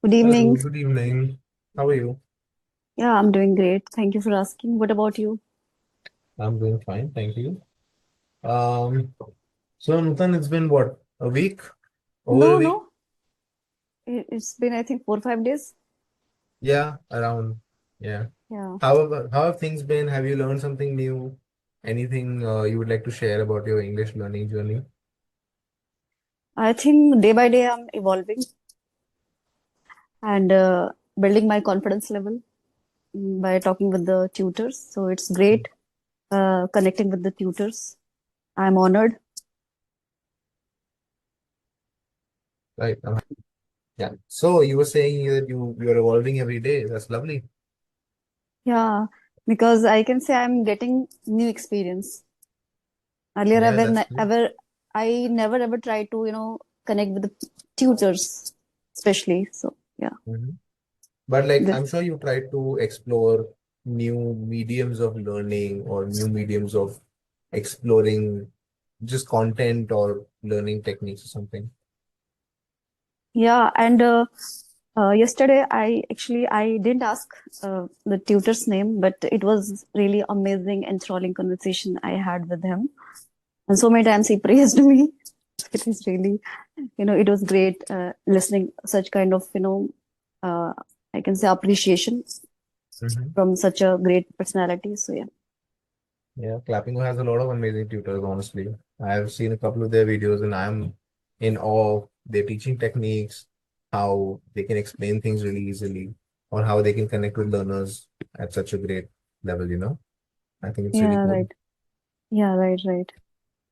Good Hello, evening. good evening. How are you? Yeah, I'm doing great. Thank you for asking. What about you? I'm doing fine, thank you. Um, so Nootan, it's been what, a week? Over a No, week? no. It's been, I think, 4 or 5 days. Yeah, around. Yeah. Yeah. How have things been? Have you learned something new? Anything you would like to share about your English learning journey? I think day by day I'm evolving and building my confidence level by talking with the tutors. So it's great connecting with the tutors. I'm honored. Right. Yeah. So you were saying that you're evolving every day. That's lovely. Yeah, because I can say I'm getting new experience. Earlier, Yeah, that's great. I never ever tried to, connect with the tutors, especially. So, yeah. Mhm. But like, This I'm sure you tried to explore new mediums of learning or new mediums of exploring just content or learning techniques or something. Yeah, and yesterday I didn't ask the tutor's name, but it was really amazing, enthralling conversation I had with him, and so many times he praised me. It is really, it was great listening such kind of, uh, I can say appreciation Hmm. from such a great personality. So yeah, Yeah, Clapping has a lot of amazing tutors, honestly. I have seen a couple of their videos and I'm in awe of their teaching techniques, how they can explain things really easily, or how they can connect with learners at such a great level. I think it's really yeah, cool. right, yeah, right, right.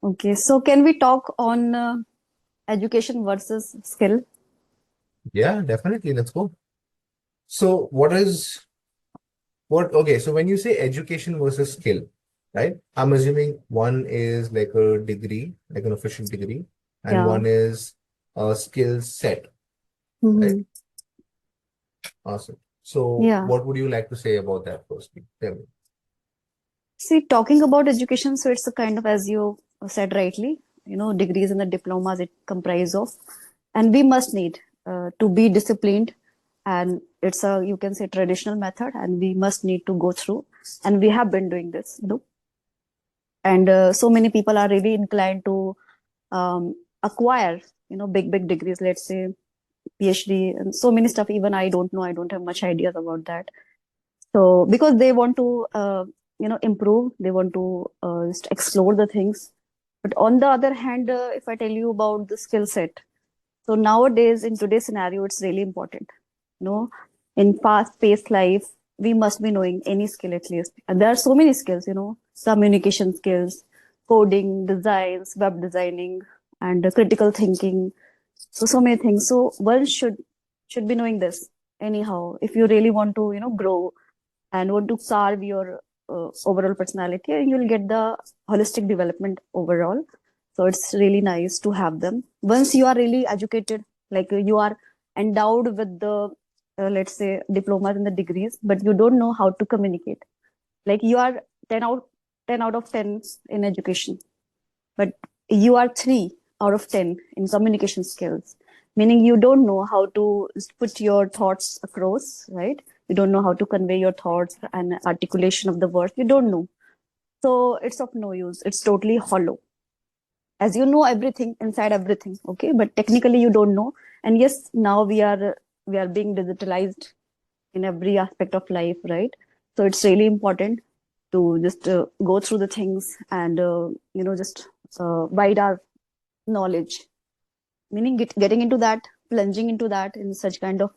Okay, so can we talk on education versus skill? Yeah, definitely. Let's go. So okay, so when you say education versus skill, right? I'm assuming one is like a degree, like an official degree, and Yeah. one is a skill set, right? Hmm. Awesome. So Yeah. what would you like to say about that firstly? Tell me. See, talking about education, so it's a kind of, as you said rightly, degrees and the diplomas it comprise of, and we must need to be disciplined, and it's a you can say traditional method, and we must need to go through, and we have been doing this, and so many people are really inclined to acquire, big degrees, let's say PhD and so many stuff. Even I don't know, I don't have much ideas about that. So because they want to improve, they want to just explore the things. But on the other hand, if I tell you about the skill set, so nowadays in today's scenario it's really important, you know in fast paced life we must be knowing any skill at least, and there are so many skills, communication skills, coding, designs, web designing, and critical thinking. So many things. So one should be knowing this anyhow if you really want to grow and want to carve your overall personality, and you'll get the holistic development overall. So it's really nice to have them once you are really educated, like you are endowed with the let's say diplomas and the degrees, but you don't know how to communicate. Like you are 10 out 10 out of 10 in education, but you are 3 out of 10 in communication skills, meaning you don't know how to put your thoughts across, right? You don't know how to convey your thoughts and articulation of the words, you don't know. So it's of no use, it's totally hollow, as you know everything inside everything, okay, but technically you don't know. And yes, now we are being digitalized in every aspect of life, right? So it's really important to just go through the things and just wide our knowledge, meaning getting into that, plunging into that in such kind of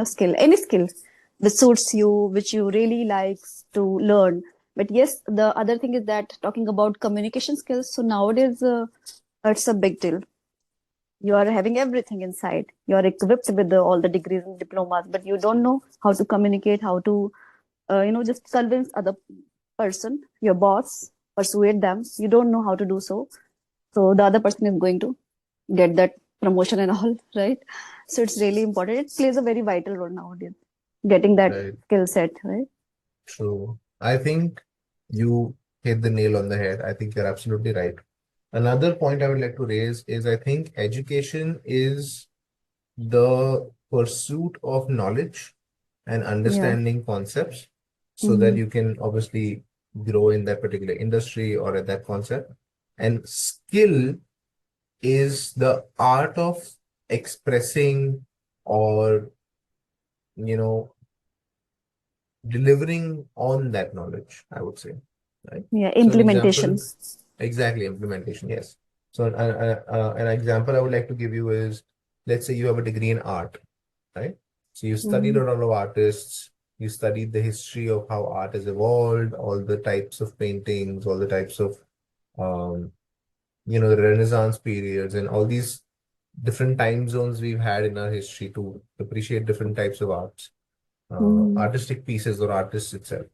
skill, any skill which suits you, which you really likes to learn. But yes, the other thing is that talking about communication skills, so nowadays it's a big deal. You are having everything inside, you are equipped with all the degrees and diplomas, but you don't know how to communicate, how to just convince other person, your boss, persuade them. You don't know how to do so, so the other person is going to get that promotion and all, right? So it's really important, it plays a very vital role nowadays, getting that Right. skill set, right? True. I think you hit the nail on the head. I think you're absolutely right. Another point I would like to raise is I think education is the pursuit of knowledge and Yeah. understanding concepts so that Mm-hmm. you can obviously grow in that particular industry or at that concept. And skill is the art of expressing or, you know, delivering on that knowledge, I would say, right? Yeah. So an example, Implementation. exactly, implementation, yes. So an example I would like to give you is, let's say you have a degree in art, right? So you studied Mm-hmm. a lot of artists, you studied the history of how art has evolved, all the types of paintings, all the types of, um, the Renaissance periods and all these different time zones we've had in our history to appreciate different types of arts, Mm-hmm. artistic pieces or artists itself,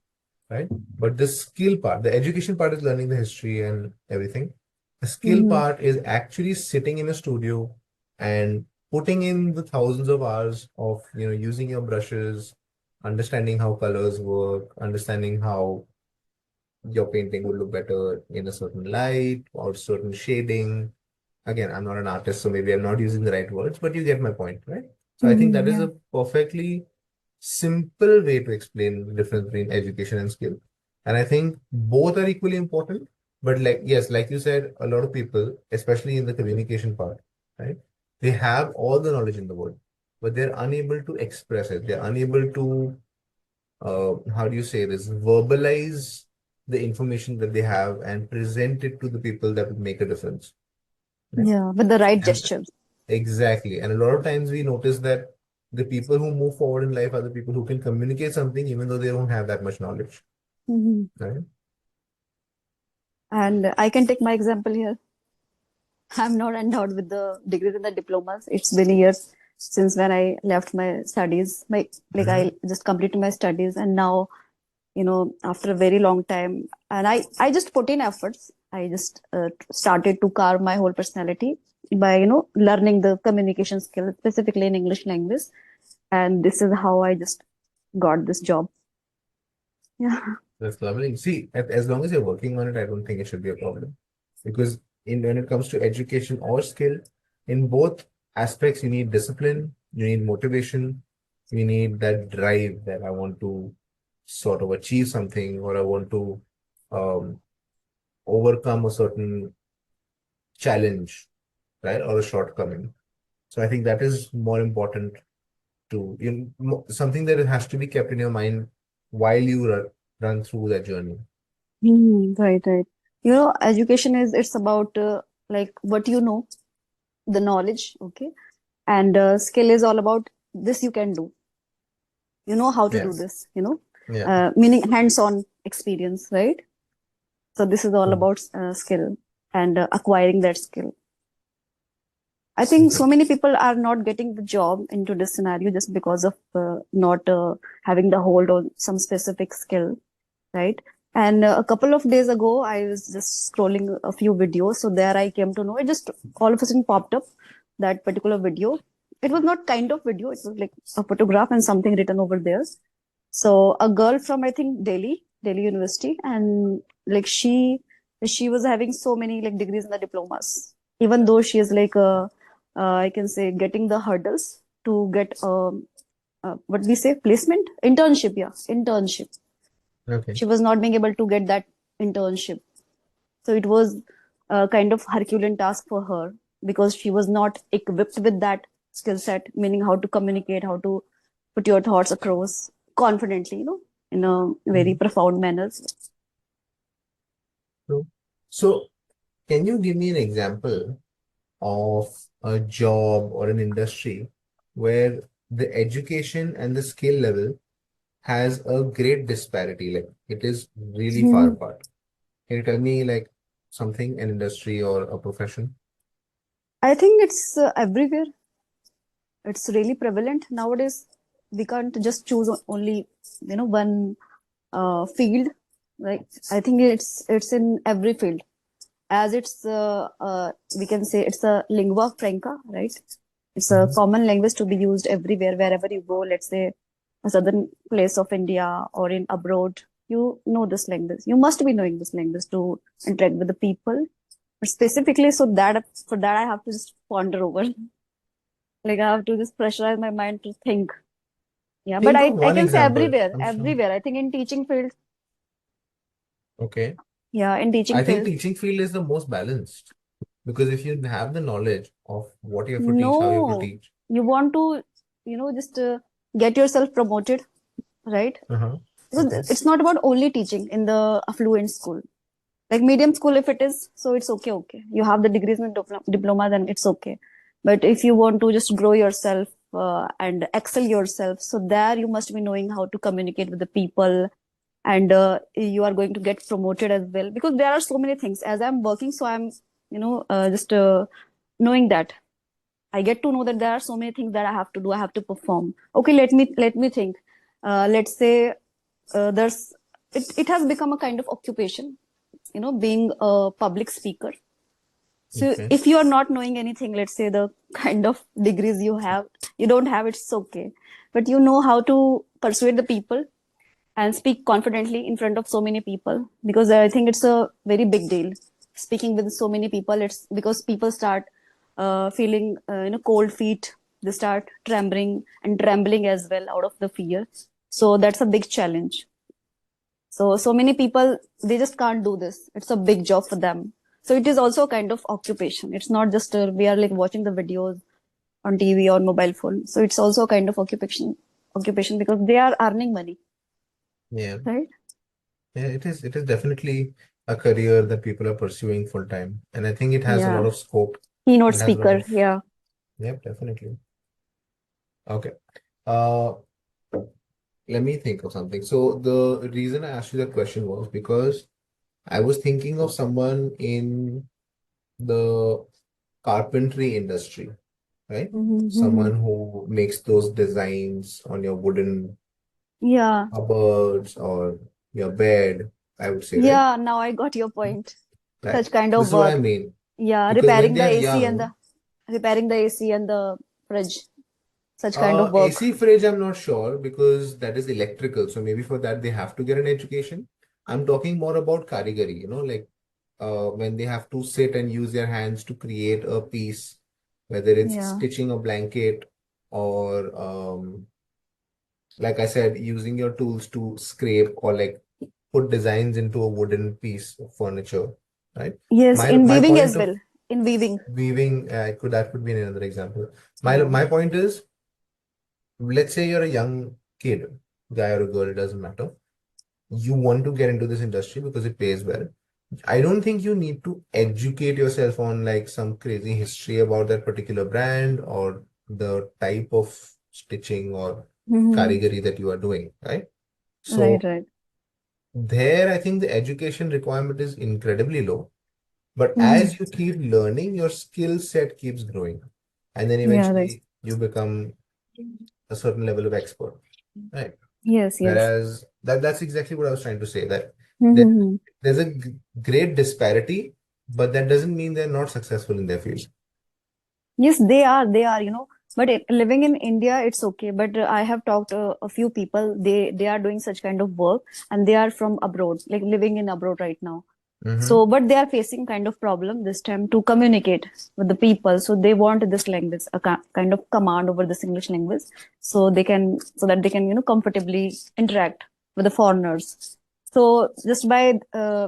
right? But the skill part, the education part is learning the history and everything. The skill Mm-hmm. part is actually sitting in a studio and putting in the thousands of hours of, using your brushes, understanding how colors work, understanding how your painting will look better in a certain light or certain shading. Again, I'm not an artist, so maybe I'm not using the right words, but you get my point, right? So I think that Mm-hmm. is Yeah. a perfectly simple way to explain the difference between education and skill. And I think both are equally important. But like, yes, like you said, a lot of people, especially in the communication part, right? They have all the knowledge in the world, but they're unable to express it. They're unable to, how do you say this, verbalize the information that they have and present it to the people that would make a difference. Right? Yeah. With the right And gesture. exactly. And a lot of times we notice that the people who move forward in life are the people who can communicate something even though they don't have that much knowledge. Mm-hmm. Right? And I can take my example here. I'm not endowed with the degrees and the diplomas. It's been years since when I left my studies. I Hmm. just completed my studies, and now, after a very long time, and I just put in efforts. I just started to carve my whole personality by learning the communication skill, specifically in English language, and this is how I just got this job. Yeah. That's lovely. See, as long as you're working on it, I don't think it should be a problem. Because when it comes to education or skill, in both aspects, you need discipline, you need motivation, you need that drive that I want to sort of achieve something or I want to um, overcome a certain challenge, right? Or a shortcoming. So I think that is more important to something that has to be kept in your mind while you run through that journey. Right, right. Education it's about like what you know, the knowledge, okay, and skill is all about this you can do. You know how to do Yes. this. Yeah. Meaning hands-on experience, right? So this is all True. about skill and acquiring that skill. I think so Okay. many people are not getting the job into this scenario just because of not having the hold on some specific skill, right? And a couple of days ago, I was just scrolling a few videos. So there I came to know it just all of a sudden popped up that particular video. It was not kind of video, it was like a photograph and something written over there. So a girl from I think Delhi University, and like she was having so many like degrees and the diplomas, even though she is like I can say getting the hurdles to get what we say placement internship, yeah, internship. Okay. She was not being able to get that internship, so it was a kind of Herculean task for her because she was not equipped with that skill set, meaning how to communicate, how to put your thoughts across confidently, in a very Mhm. profound manner. True. So, can you give me an example of a job or an industry where the education and the skill level has a great disparity? Like it is really far Hmm. apart. Can you tell me like something, an industry or a profession? I think it's everywhere. It's really prevalent nowadays. We can't just choose only, one field. Like I think it's in every field, as it's we can say it's a lingua franca, right? It's a Mhm. common language to be used everywhere, wherever you go. Let's say a southern place of India or in abroad, you know this language. You must be knowing this language to interact with the people. But specifically, so that for that I have to just ponder over. Like I have to just pressurize my mind to think. Yeah, but Think of I one can say example. everywhere, I'm sure. everywhere. I think in teaching field, Okay. yeah, in teaching I think field. teaching field is the most balanced because if you have the knowledge of what you have to teach, how you have to No, teach. you want to, just get yourself promoted, right? Uh-huh. Because Okay. it's not about only teaching in the affluent school. Like medium school, if it is, so it's okay, okay. You have the degrees and diploma, then it's okay. But if you want to just grow yourself and excel yourself, so there you must be knowing how to communicate with the people, and you are going to get promoted as well. Because there are so many things. As I'm working, so I'm, just knowing that. I get to know that there are so many things that I have to do. I have to perform. Okay, let me think. Let's say there's it has become a kind of occupation, being a public speaker. So Okay. if you are not knowing anything, let's say the kind of degrees you don't have, it's okay. But you know how to persuade the people and speak confidently in front of so many people, because I think it's a very big deal speaking with so many people. It's because people start feeling cold feet. They start trembling as well out of the fear. So that's a big challenge. So many people, they just can't do this. It's a big job for them. So it is also a kind of occupation. It's not just we are like watching the videos on TV or mobile phone. So it's also a kind of occupation because they are earning money, Yeah. right? Yeah, it is definitely a career that people are pursuing full time. And I think it has a lot Yeah. of scope. Keynote It has a lot speaker. of, Yeah. yep, definitely. Okay. Uh, Let me think of something. So the reason I asked you that question was because I was thinking of someone in the carpentry industry, right? Mm-hmm. Someone who makes those designs on your wooden Yeah. cupboards or your bed, I would say, right? Yeah. Now I got your point. Right. Such kind This of is what I work. mean. Yeah. Because when Repairing they the are AC and young, the fridge. Such kind of work. AC fridge, I'm not sure because that is electrical. So maybe for that they have to get an education. I'm talking more about karigari, like when they have to sit and use their hands to create a piece, whether it's Yeah. stitching a blanket or, like I said, using your tools to scrape or like put designs into a wooden piece of furniture, right? Yes. In My weaving point as of well. In weaving. weaving, that could be another example. My Yeah. my point is, let's say you're a young kid, guy or a girl, it doesn't matter. You want to get into this industry because it pays well. I don't think you need to educate yourself on like some crazy history about that particular brand or the type of stitching or Mm-hmm. karigari that you are doing, right? Right. So Right. there, I think the education requirement is incredibly low. But Mm-hmm. as you keep learning, your skill set keeps growing. And then Yeah. Right. eventually you become a certain level of expert, right? Yes. Yes. Whereas that's exactly what I was trying to say, that there, Mm-hmm. there's a great disparity, but that doesn't mean they're not successful in their field. Yes, they are. They are. But living in India, it's okay. But I have talked to a few people. They are doing such kind of work, and they are from abroad, like living in abroad right now. Mm-hmm. So, but they are facing kind of problem this time to communicate with the people. So they want this language, a kind of command over this English language, so that they can, comfortably interact with the foreigners. So just by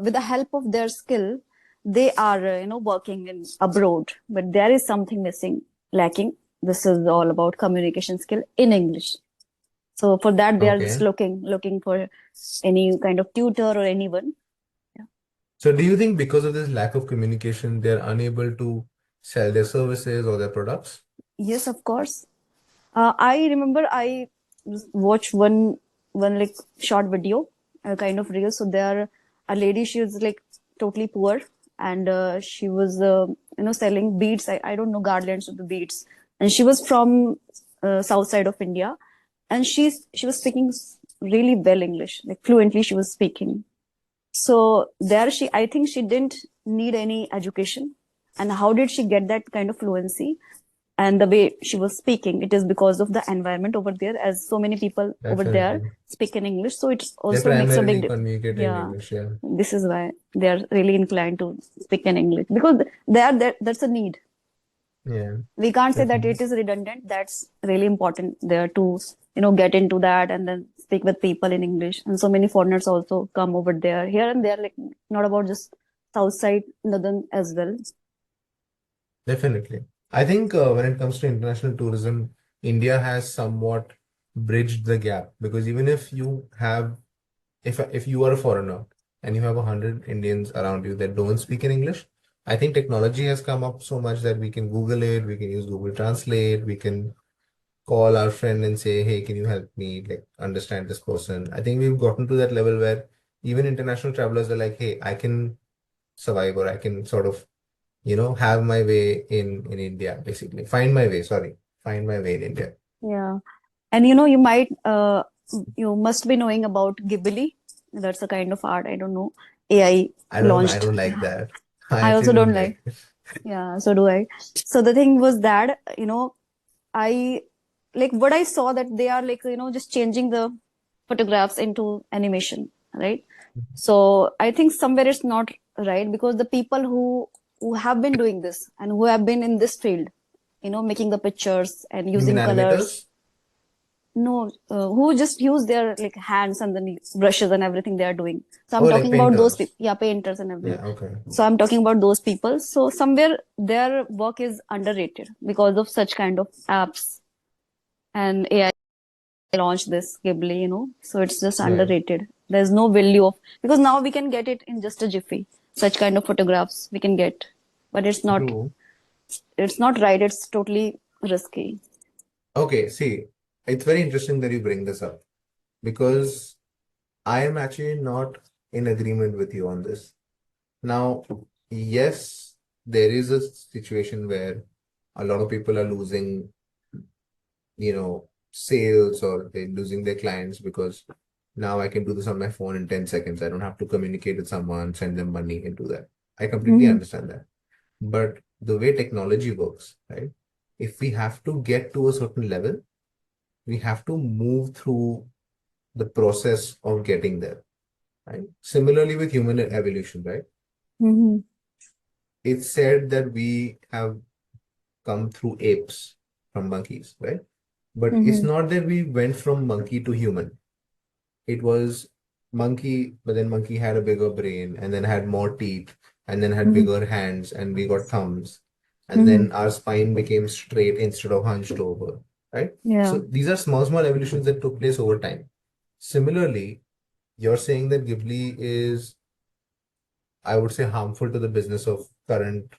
with the help of their skill, they are, working in abroad. But there is something missing, lacking. This is all about communication skill in English. So for that, they are just Okay. looking for any kind of tutor or anyone. Yeah. So do you think because of this lack of communication, they're unable to sell their services or their products? Yes, of course. I remember I watched one like short video, kind of reel. So there, a lady, she was like totally poor, and she was selling beads. I don't know, garlands of the beads, and she was from south side of India, and she was speaking really well English, like fluently. She was speaking. So there, I think she didn't need any education. And how did she get that kind of fluency? And the way she was speaking, it is because of the environment over there, as so many people over there Definitely. speak in English, so it They also makes a primarily big communicate in yeah, English, yeah. this is why they are really inclined to speak in English, because they are there, that's a need. Yeah, We can't say that definitely. it is redundant. That's really important there to, get into that and then speak with people in English. And so many foreigners also come over there, here and there, like not about just south side, northern as well. Definitely. I think when it comes to international tourism, India has somewhat bridged the gap, because even if you have, if you are a foreigner and you have 100 Indians around you that don't speak in English, I think technology has come up so much that we can Google it, we can use Google Translate, we can call our friend and say, hey, can you help me like understand this person? I think we've gotten to that level where even international travelers are like, hey, I can survive, or I can sort of, have my way in India, basically. Find my way, sorry. Find my way in India. Yeah. And you must be knowing about Ghibli. That's a kind of art. I don't know. AI I launched. don't like that. I I actually also don't don't like. like it. Yeah, so do I. So the thing was that, I like what I saw that they are like, just changing the photographs into animation, right? So I think somewhere it's not right, because the people who have been doing this and who have been in this field, making the pictures and You mean using colors, animators? no, who just use their like hands and then brushes and everything they are doing. So I'm Oh, like talking about those people, painters. yeah, painters and everything. Yeah, okay. So I'm talking about those people. So somewhere their work is underrated because of such kind of apps, and AI launched this Ghibli, so it's just Right. underrated. There's no value of, because now we can get it in just a jiffy. Such kind of photographs we can get, but True. it's not right. It's totally risky. Okay, see, it's very interesting that you bring this up, because I am actually not in agreement with you on this. Now, yes, there is a situation where a lot of people are losing, sales, or they're losing their clients, because now I can do this on my phone in 10 seconds. I don't have to communicate with someone, send them money, and do that. I completely Hmm. understand that. But the way technology works, right? If we have to get to a certain level, we have to move through the process of getting there, right? Similarly with human evolution, right? Hmm. It's said that we have come through apes from monkeys, right? But it's Hmm. not that we went from monkey to human. It was monkey, but then monkey had a bigger brain, and then had more teeth, and then had Hmm. bigger hands, and we got thumbs, and Hmm. then our spine became straight instead of hunched over, right? Yeah. So these are small, small evolutions that took place over time. Similarly, you're saying that Ghibli is, I would say, harmful to the business of current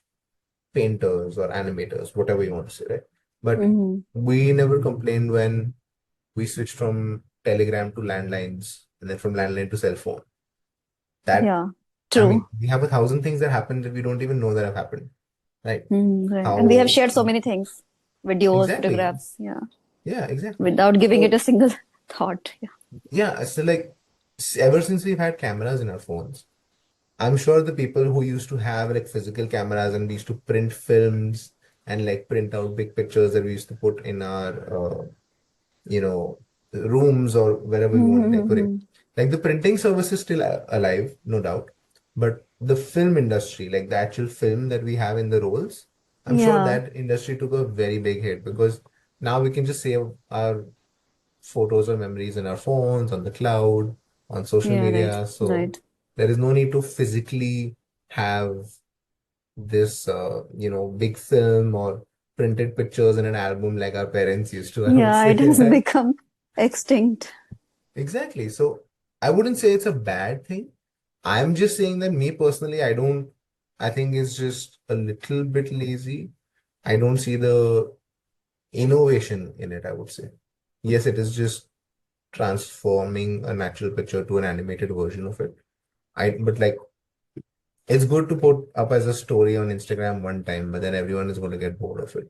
painters or animators, whatever you want to say, right? But Hmm. we never complained when we switched from telegram to landlines, and then from landline to cell phone. That, Yeah. I True. mean, we have 1,000 things that happen that we don't even know that have happened, right? Right. And we have How shared so many things, videos, exactly? photographs, yeah, Yeah, exactly. without giving it a So single thought. Yeah. yeah, so like ever since we've had cameras in our phones, I'm sure the people who used to have like physical cameras, and we used to print films and like print out big pictures that we used to put in our you know, rooms or wherever we want to decorate. Mm-hmm. Like the printing service is still alive, no doubt. But the film industry, like the actual film that we have in the rolls, I'm sure Yeah. that industry took a very big hit, because now we can just save our photos or memories in our phones, on the cloud, on social Yeah. Right. media. So Right. there is no need to physically have this, big film or printed pictures in an album like our parents used to, I would Yeah. say, It has right? become extinct. Exactly. So I wouldn't say it's a bad thing. I'm just saying that me personally, I think it's just a little bit lazy. I don't see the innovation in it, I would say. Yes, it is just transforming a natural picture to an animated version of it. But like, it's good to put up as a story on Instagram one time, but then everyone is going to get bored of it,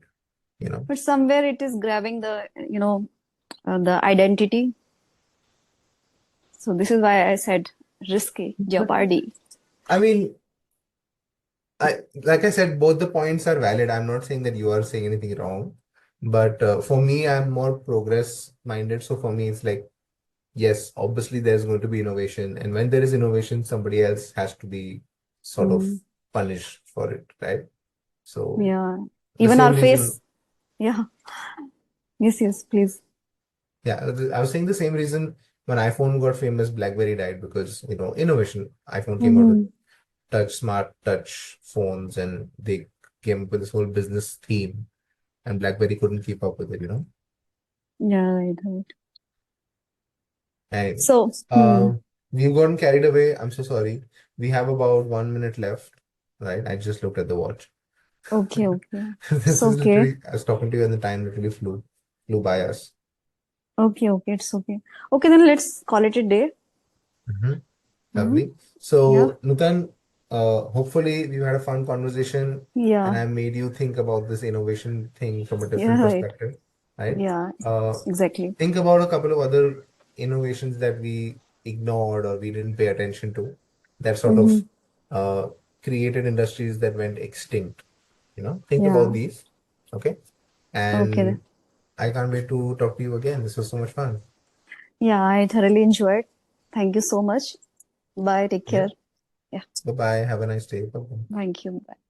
you know? But somewhere it is grabbing the identity. So this is why I said risky, But jeopardy. I mean, like I said, both the points are valid. I'm not saying that you are saying anything wrong, but for me, I'm more progress minded. So for me, it's like, yes, obviously there's going to be innovation, and when there is innovation, somebody else has to be sort of Mm. punished for it, right? So Yeah. The Even our same reason, face. Yeah. Yes, yes, please. yeah, I was saying the same reason when iPhone got famous, BlackBerry died because, innovation. iPhone came out with Hmm. smart touch phones, and they came up with this whole business theme, and BlackBerry couldn't keep up with it. Yeah, right, right. And So, we've gotten carried away. I'm so sorry. We have about 1 minute left, right? I just looked at the watch. okay, okay. It's This is okay. literally, I was talking to you and the time literally flew by us. Okay, okay, it's okay. Okay, then let's call it a day. Mhm. Hmm. Lovely. Yeah, So, Nutan, hopefully we've had a fun conversation and yeah, I made you think about this innovation thing from a different yeah, right. perspective, right? Yeah, Uh, exactly. think about a couple of other innovations that we ignored or we didn't pay attention to that sort Hmm. of uh, created industries that went extinct. Think about Yeah, these. Okay. okay. Then. And I can't wait to talk to you again. This was so much fun. Yeah, I thoroughly enjoyed. Thank you so much. Bye. Take Yeah. care. Yeah, Bye bye. Have a nice day. Bye. thank you. Bye.